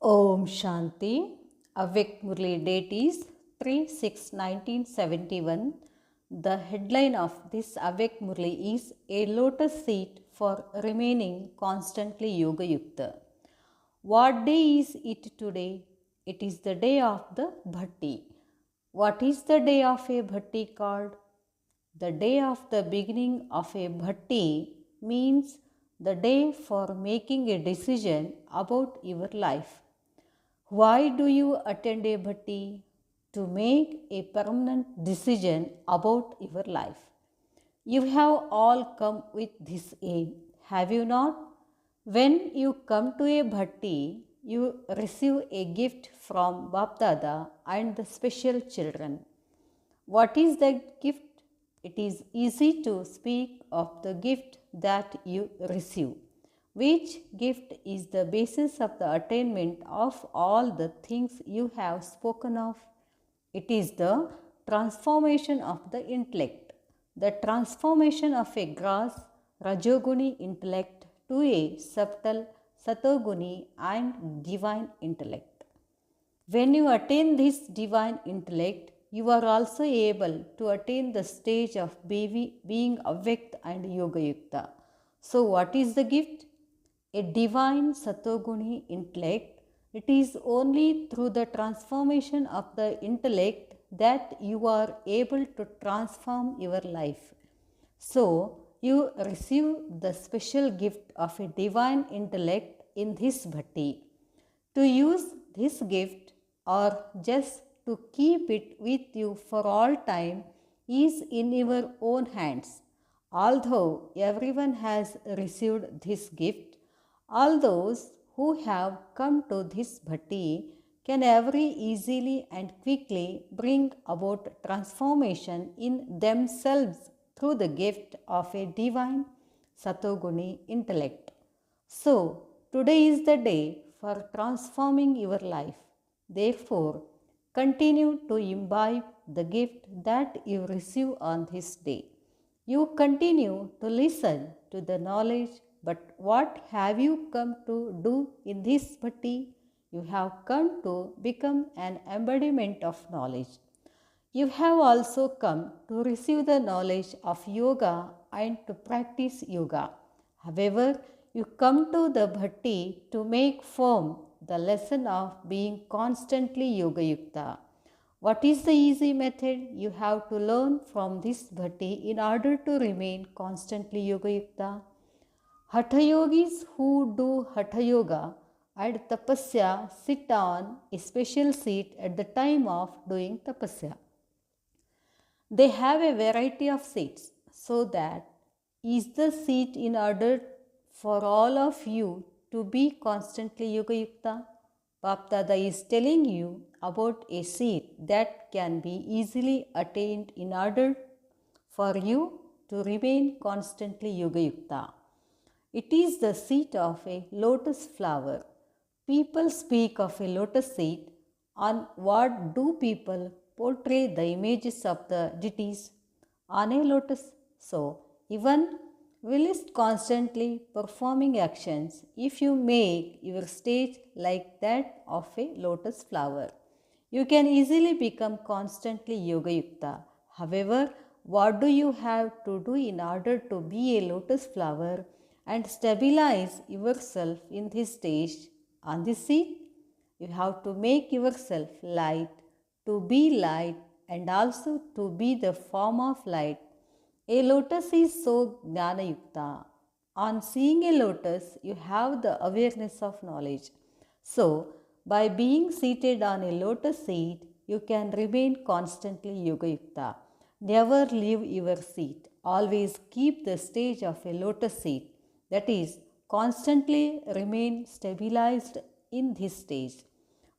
Om Shanti. Avik Murli date is 3/6/1971. The headline of this Avik Murli is A Lotus Seat for Remaining Constantly Yoga Yukta. What day is it today? It is the day of the Bhatti. What is the day of a Bhatti called? The day of the beginning of a Bhatti means the day for making a decision about your life. Why do you attend a bhatti? To make a permanent decision about your life. You have all come with this aim, have you not? When you come to a bhatti, you receive a gift from Bapdada and the special children. What is that gift? It is easy to speak of the gift that you receive. Which gift is the basis of the attainment of all the things you have spoken of? It is the transformation of the intellect, the transformation of a gross Rajoguni intellect to a subtle Satoguni and divine intellect. When you attain this divine intellect, you are also able to attain the stage of being awaked and yoga yukta. So, what is the gift? A divine Satoguni intellect. It is only through the transformation of the intellect that you are able to transform your life. So, you receive the special gift of a divine intellect in this bhatti. To use this gift or just to keep it with you for all time is in your own hands. Although everyone has received this gift, all those who have come to this bhatti can very easily and quickly bring about transformation in themselves through the gift of a divine Satoguni intellect. So, today is the day for transforming your life. Therefore, continue to imbibe the gift that you receive on this day. You continue to listen to the knowledge, but what have you come to do in this bhatti? You have come to become an embodiment of knowledge. You have also come to receive the knowledge of yoga and to practice yoga. However, you come to the bhatti to make firm the lesson of being constantly yoga yukta. What is the easy method you have to learn from this bhatti in order to remain constantly yoga yukta? Hatha yogis who do hatha yoga and tapasya sit on a special seat at the time of doing tapasya. They have a variety of seats, so that is the seat in order for all of you to be constantly yoga yukta. Bapdada is telling you about a seat that can be easily attained in order for you to remain constantly yoga yukta. It is the seat of a lotus flower. People speak of a lotus seat. On what do people portray the images of the deities? On a lotus. So, even whilst constantly performing actions, if you make your stage like that of a lotus flower, you can easily become constantly yoga yukta. However, what do you have to do in order to be a lotus flower and stabilize yourself in this stage on this seat? You have to make yourself light, to be light, and also to be the form of light. A lotus is so jnana yukta. On seeing a lotus, you have the awareness of knowledge. So, by being seated on a lotus seat, you can remain constantly yoga yukta. Never leave your seat. Always keep the stage of a lotus seat. That is, constantly remain stabilized in this stage.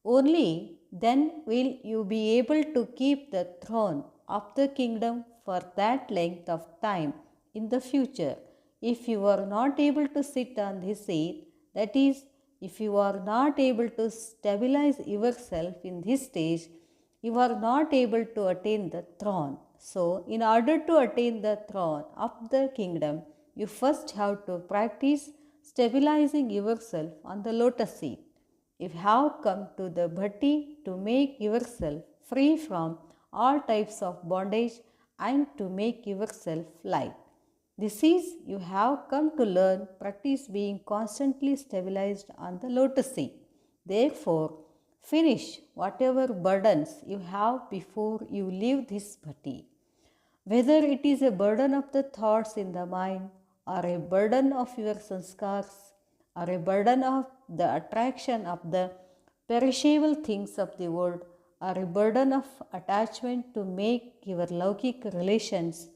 Only then will you be able to keep the throne of the kingdom for that length of time in the future. If you are not able to sit on this seat, that is, if you are not able to stabilize yourself in this stage, you are not able to attain the throne. So, in order to attain the throne of the kingdom, you first have to practice stabilizing yourself on the lotus seat. You have come to the bhatti to make yourself free from all types of bondage and to make yourself light. This is, you have come to learn, practice being constantly stabilized on the lotus seat. Therefore, finish whatever burdens you have before you leave this bhatti. Whether it is a burden of the thoughts in the mind, or a burden of your sanskars, or a burden of the attraction of the perishable things of the world, or a burden of attachment to make your Laukik relations,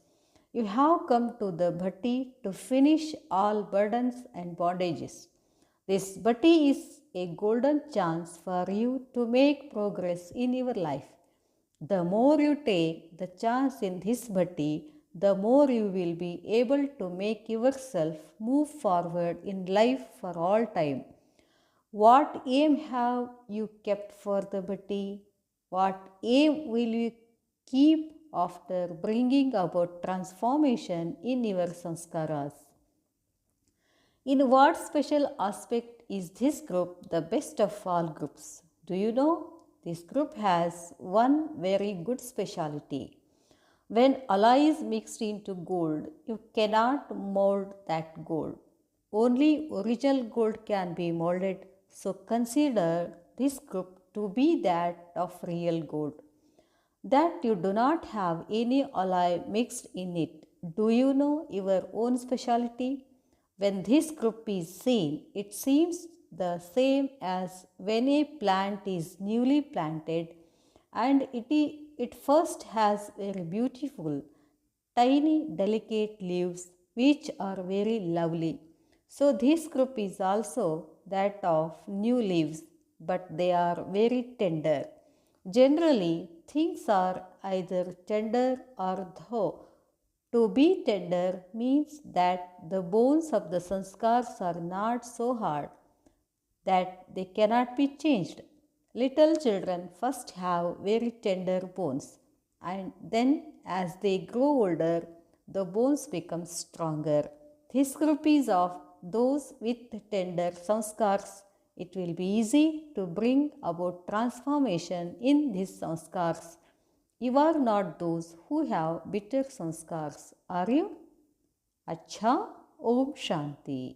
you have come to the bhatti to finish all burdens and bondages. This bhatti is a golden chance for you to make progress in your life. The more you take the chance in this bhatti, the more you will be able to make yourself move forward in life for all time. What aim have you kept for the bhatti? What aim will you keep after bringing about transformation in your sanskaras? In what special aspect is this group the best of all groups? Do you know? This group has one very good speciality. When alloy is mixed into gold, you cannot mold that gold. Only original gold can be molded, so consider this group to be that of real gold. That you do not have any alloy mixed in it. Do you know your own speciality? When this group is seen, it seems the same as when a plant is newly planted and it first has very beautiful, tiny, delicate leaves which are very lovely. So, this group is also that of new leaves, but they are very tender. Generally, things are either tender or though. To be tender means that the bones of the sanskars are not so hard that they cannot be changed. Little children first have very tender bones, and then as they grow older, the bones become stronger. This group is of those with tender sanskars. It will be easy to bring about transformation in these sanskars. You are not those who have bitter sanskars, are you? Acha, Om Shanti.